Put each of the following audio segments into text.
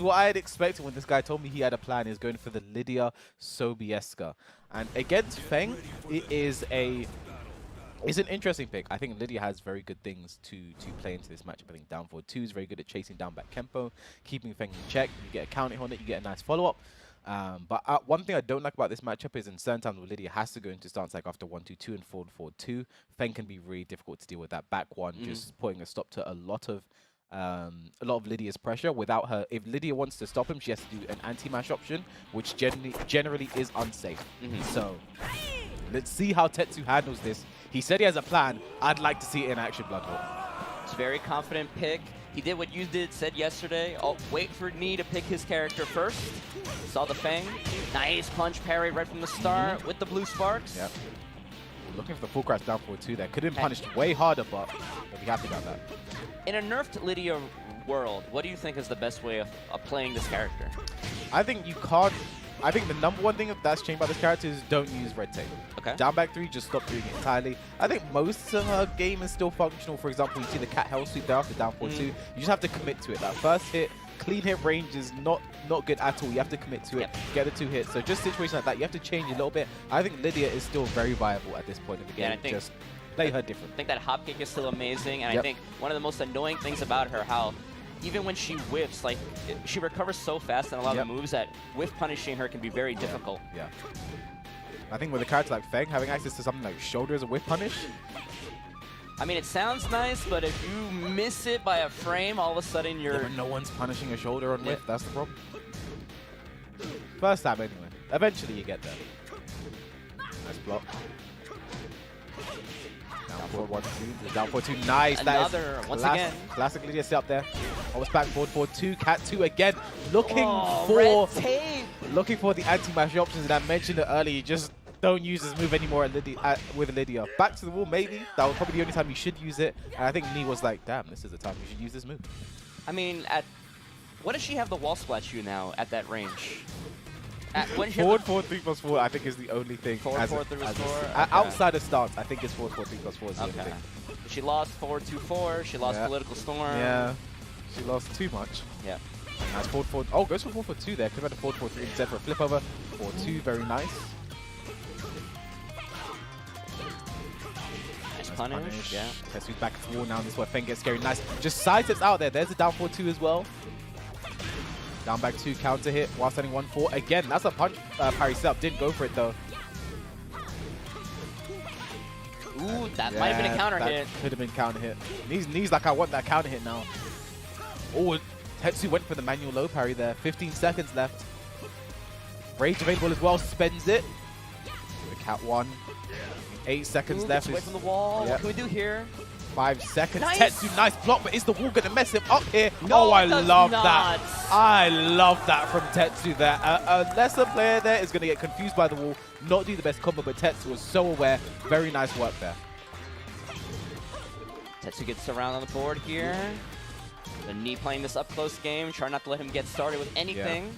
what I had expected when this guy told me he had a plan. Is going for the Lydia Sobieska, and against Feng, it's an interesting pick. I think Lydia has very good things to play into this matchup. I think down forward 2 is very good at chasing down back Kempo, keeping Feng in check. You get a counter on it, you get a nice follow-up. But one thing I don't like about this matchup is in certain times where Lydia has to go into stance like after 1-2-2 and forward 2, Feng can be really difficult to deal with that back one, just putting a stop to a lot of Lydia's pressure. Without her, if Lydia wants to stop him, she has to do an anti-mash option, which generally is unsafe. So let's see how TETSU handles this. He said he has a plan. I'd like to see it in action, Bloodhawk. It's a very confident pick. He did what you said yesterday. I'll wait for Knee to pick his character first. Saw the Feng. Nice punch parry right from the start with the blue sparks. Yep. Looking for the full crash down forward 2 there. Could have been punished way harder, but we'll be happy about that. In a nerfed Lydia world, what do you think is the best way of playing this character? I think you can't. I think the number one thing that's changed about this character is don't use red tape. Okay. Down back 3, just stop doing it entirely. I think most of her game is still functional. For example, you see the cat hell sweep there after down forward 2. You just have to commit to it. That first hit, clean hit range is not good at all. You have to commit to it, get the 2 hits. So just situations like that, you have to change a little bit. I think Lydia is still very viable at this point in the game. Yeah, I think just play her different. I think that hop kick is still amazing, and I think one of the most annoying things about her, how even when she whiffs, like, she recovers so fast on a lot of the moves that whiff punishing her can be very difficult. Yeah. I think with a character like Feng, having access to something like shoulder as a whiff punish. I mean, it sounds nice, but if you miss it by a frame, all of a sudden you're... Yeah, no one's punishing a shoulder on whiff, that's the problem. First time anyway. Eventually you get there. Nice block. Down forward 1-2. Down forward 2. Nice. Another, once again. Classic Lydia set up there. Almost back forward 2. Cat 2 again. Looking red tape. Looking for the anti-mash options. And I mentioned it earlier. You just don't use this move anymore with Lydia. Back to the wall, maybe. That was probably the only time you should use it. And I think Knee was like, damn, this is the time you should use this move. I mean, what does she have the wall splash you now at that range? Forward 3+4, I think is the only thing. Forward 3+4. Okay. Outside of stance, I think it's forward 3+4 is the only thing. She lost forward 2-4. She lost Political Storm. Yeah, she lost too much. Yeah. Nice forward 4. Oh, goes for 4-4-2 there. Could have had a forward 4-3 instead for a flip over. 4-2, very nice. Nice punish. Yeah. TETSU's back to the wall now. This is where Feng gets scary. Nice. Just side steps out there. There's a down forward 2 as well. Down back 2, counter hit while standing 1-4. Again, that's a punch parry setup. Didn't go for it though. Ooh, that might have been a counter hit. Could have been counter hit. Knee's like, I want that counter hit now. Oh, TETSU went for the manual low parry there. 15 seconds left. Rage available as well. Spends it. The cat 1. 8 seconds left. Away from the wall. What can we do here? 5 seconds. Nice. TETSU, nice block, but is the wall going to mess him up here? No, oh, I love not. that. I love that from TETSU there. A lesser player there is going to get confused by the wall, not do the best combo, but TETSU was so aware. Very nice work there. TETSU gets around on the board here. The Knee playing this up-close game, trying not to let him get started with anything.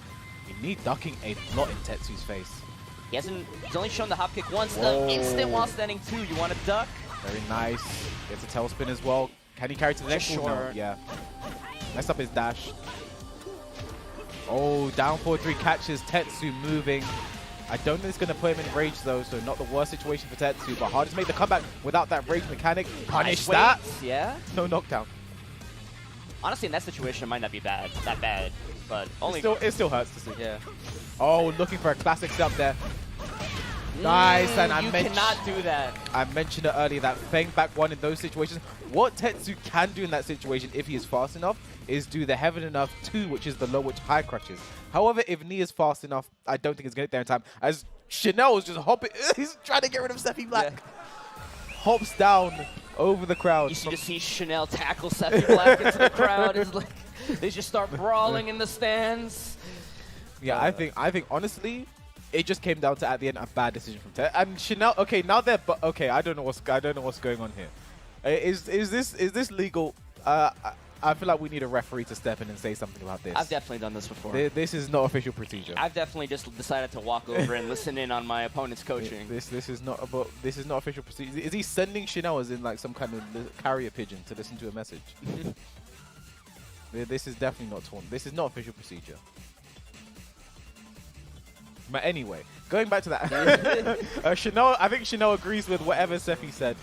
Yeah. Knee ducking a lot in TETSU's face. He's only shown the hop kick once. The instant while standing 2. You want to duck? Very nice. Gets a tailspin as well. Can he carry to the next one? No. Yeah. Messed up his dash. Oh, down forward 3 catches. TETSU moving. I don't think it's going to put him in rage though, so not the worst situation for TETSU, but hard to make the comeback without that rage mechanic. Punish that. Yeah. No knockdown. Honestly, in that situation, it might not be that bad, but only. It still hurts to see. Yeah. Oh, looking for a classic setup there. Nice, and you cannot do that. I mentioned it earlier, that Feng back 1 in those situations. What TETSU can do in that situation, if he is fast enough, is do the heaven enough 2, which is the low, which high crutches. However, if Knee is fast enough, I don't think he's going to get there in time. As Chanel is just hopping, he's trying to get rid of Sephi Black. Yeah. Hops down over the crowd. You should just see Chanel tackle Sephi Black into the crowd. It's like, they just start brawling in the stands. Yeah, I think honestly, it just came down to at the end a bad decision from Ted. And Chanel, okay, now they're okay. I don't know what's going on here. Is this legal? I feel like we need a referee to step in and say something about this. I've definitely done this before. This is not official procedure. I've definitely just decided to walk over and listen in on my opponent's coaching. This is not official procedure. Is he sending Chanel as in like some kind of carrier pigeon to listen to a message? This is definitely not torn. This is not official procedure. But anyway, going back to that, Chanel, I think Chanel agrees with whatever Sephi said.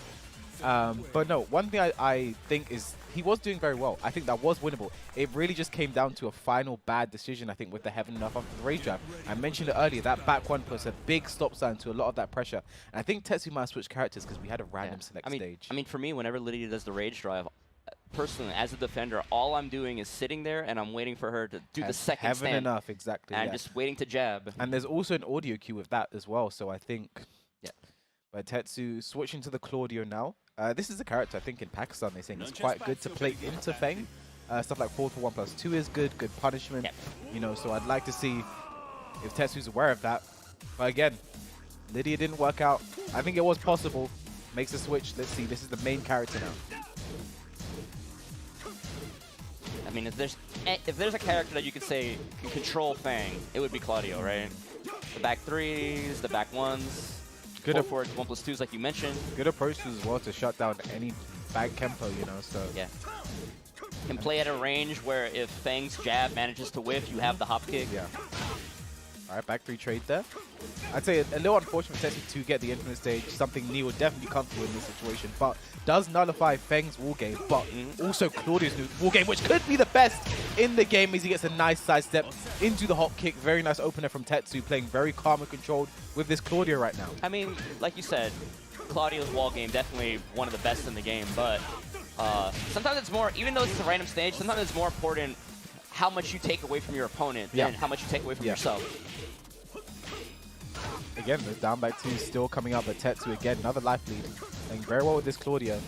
But no, one thing I think is he was doing very well. I think that was winnable. It really just came down to a final bad decision, I think, with the heaven enough after the rage drive. I mentioned it earlier, that back one puts a big stop sign to a lot of that pressure. And I think TETSU might have switched characters because we had a random select stage. I mean, for me, whenever Lydia does the rage drive, personally, as a defender, all I'm doing is sitting there and I'm waiting for her to do the second heaven stand. enough, exactly. And I'm just waiting to jab. And there's also an audio cue with that as well, so I think... Yeah. But TETSU switching to the Claudio now. This is a character I think in Pakistan they're saying it's quite good to play into Feng. Stuff like 4-for-1+2 is good punishment. Yep. You know, so I'd like to see if TETSU's aware of that. But again, Lydia didn't work out. I think it was possible. Makes a switch. Let's see. This is the main character now. I mean, if there's a character that you could say can control Fang, it would be Claudio, right? The back threes, the back ones. Good forward 1+2s, like you mentioned. Good approach as well to shut down any back Kempo, you know, so. Yeah. Can play at a range where if Fang's jab manages to whiff, you have the hop kick. Yeah. All right, back three trade there. I'd say a little unfortunate for TETSU to get the infinite stage, something Neo would definitely comfortable in this situation, but does nullify Feng's wall game, but also Claudio's new wall game, which could be the best in the game as he gets a nice sidestep into the hop kick. Very nice opener from TETSU, playing very calm and controlled with this Claudio right now. I mean, like you said, Claudio's wall game definitely one of the best in the game, but sometimes it's more, even though it's a random stage, sometimes it's more important how much you take away from your opponent than how much you take away from yourself. Again, the down back two still coming up, but TETSU again, another life lead. Playing very well with this Claudio.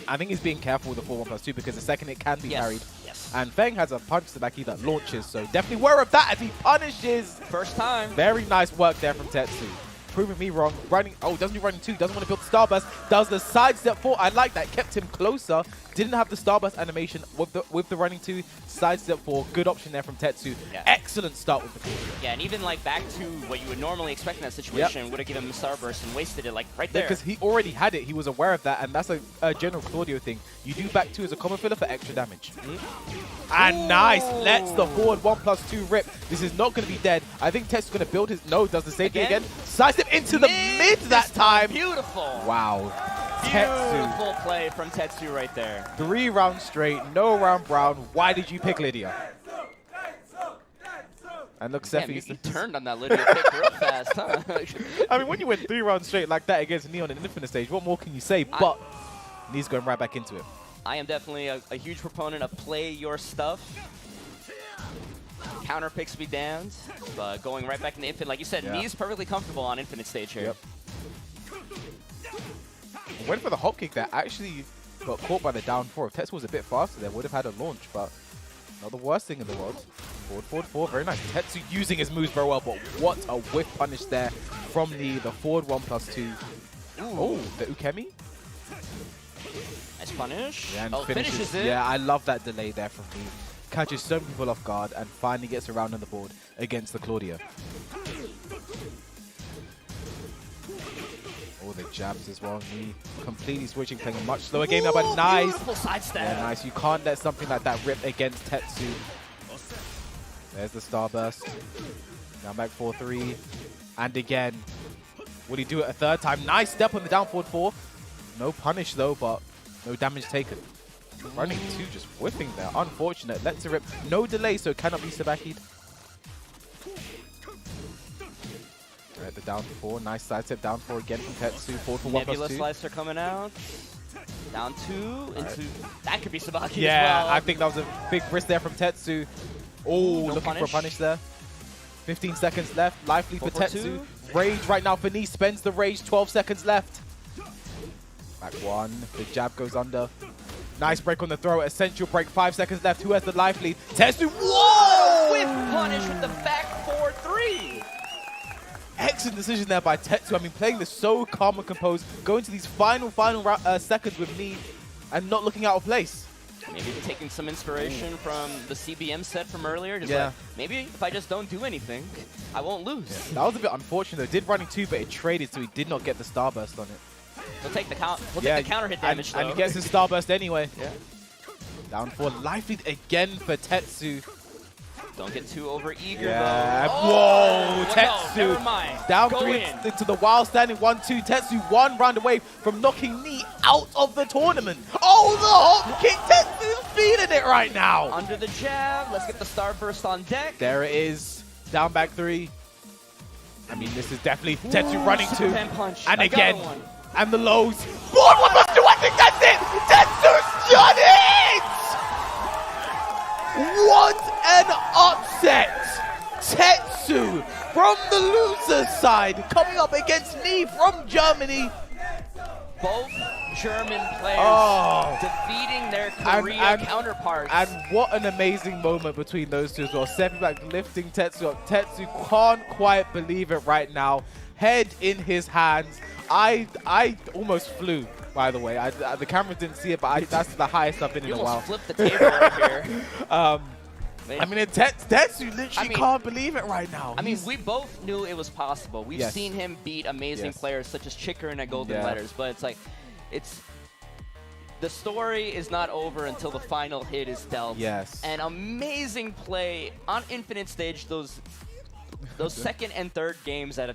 I think he's being careful with the 4-1+2 because the second it can be parried. Yes. And Feng has a punch to the back that launches, so definitely aware of that as he punishes. First time. Very nice work there from TETSU. Proving me wrong. Running, oh, doesn't do running two, doesn't want to build the starburst. Does the sidestep 4. I like that. Kept him closer. Didn't have the starburst animation with the running two. Sidestep 4. Good option there from TETSU. Yeah. Excellent start with the Claudio. Yeah, and even like back to what you would normally expect in that situation, would have given him a starburst and wasted it like right there. Because he already had it. He was aware of that, and that's a general Claudio thing. You do back two as a common filler for extra damage. And nice. Lets the forward 1+2 rip. This is not going to be dead. I think TETSU's going to build his... No, does the same thing again. Sidestep into the mid that time. Beautiful. Wow. Beautiful play from TETSU right there. 3 rounds straight, no round brown. Why did you pick Lydia? And look, Sephi. You turned on that Lydia pick real fast, huh? I mean, when you went 3 rounds straight like that against Neon in an infinite stage, what more can you say? But he's going right back into it. I am definitely a huge proponent of play your stuff. Counter picks be damned, but going right back into infinite, like you said, Nee's perfectly comfortable on infinite stage here. Yep. Went for the hop kick there. Actually got caught by the down 4. If TETSU was a bit faster there, would have had a launch, but not the worst thing in the world. Forward 4. Very nice. TETSU using his moves very well, but what a whiff punish there from the forward 1+2. Oh, the Ukemi. Nice punish. Yeah, and finishes it. Yeah, I love that delay there from me. Catches so many people off guard and finally gets around on the board against the Claudio. Oh, the jabs as well. Me completely switching, playing a much slower game now, but nice. Beautiful sidestep. Yeah, nice. You can't let something like that rip against TETSU. There's the starburst. Down back 4-3. And again, will he do it a third time? Nice step on the down forward 4. No punish though, but no damage taken. Running 2 just whipping there. Unfortunate. Lets it rip. No delay, so cannot be Sabaki'd. Alright, the down 4. Nice side step. Down 4 again from TETSU. Forward for 1+2. Nebula Slicer coming out. Down 2 into... That could be Sabaki as well. Yeah, I think that was a big risk there from TETSU. Oh, no looking punish. for a punish there. 15 seconds left. Life lead for TETSU. Rage right now for Knee. Spends the rage. 12 seconds left. Back 1. The jab goes under. Nice break on the throw. Essential break. 5 seconds left. Who has the life lead? TETSU. Whoa! Whip punish with the back 4-3. Excellent decision there by TETSU. I mean, playing this so calm and composed. Going to these final seconds with Knee and not looking out of place. Maybe taking some inspiration from the CBM set from earlier. Just like, maybe if I just don't do anything, I won't lose. Yeah. That was a bit unfortunate though. Did running 2, but it traded, so he did not get the starburst on it. We'll take the counter hit damage though. And he gets his starburst anyway. Yeah. Down 4 life lead again for TETSU. Don't get too over-eager, Yeah. though. Whoa, Oh, TETSU. no, never mind. Down Go 3 in. into the wild standing 1-2. TETSU 1 round away from knocking me out of the tournament. Oh, the hop kick. TETSU's feeling it right now. Under the jab. Let's get the Starburst on deck. There it is. Down back 3. I mean, this is definitely TETSU running Super 2. pen punch. And I got again. one. And the lows. Board 1+2. I think that's it. TETSU's done it. What an upset. TETSU from the loser's side coming up against me from Germany. Both German players defeating their Korea counterparts. And what an amazing moment between those two as well. Stepping back, lifting TETSU up. TETSU can't quite believe it right now. Head in his hands. I almost flew, by the way. The camera didn't see it, but that's the highest I've been in a while. You almost flipped the table right here. I mean, TETSU literally can't believe it right now. I mean, we both knew it was possible. We've seen him beat amazing players such as Chickering at Golden Letters, but it's like, the story is not over until the final hit is dealt. Yes. An amazing play on Infinite Stage, those second and third games at a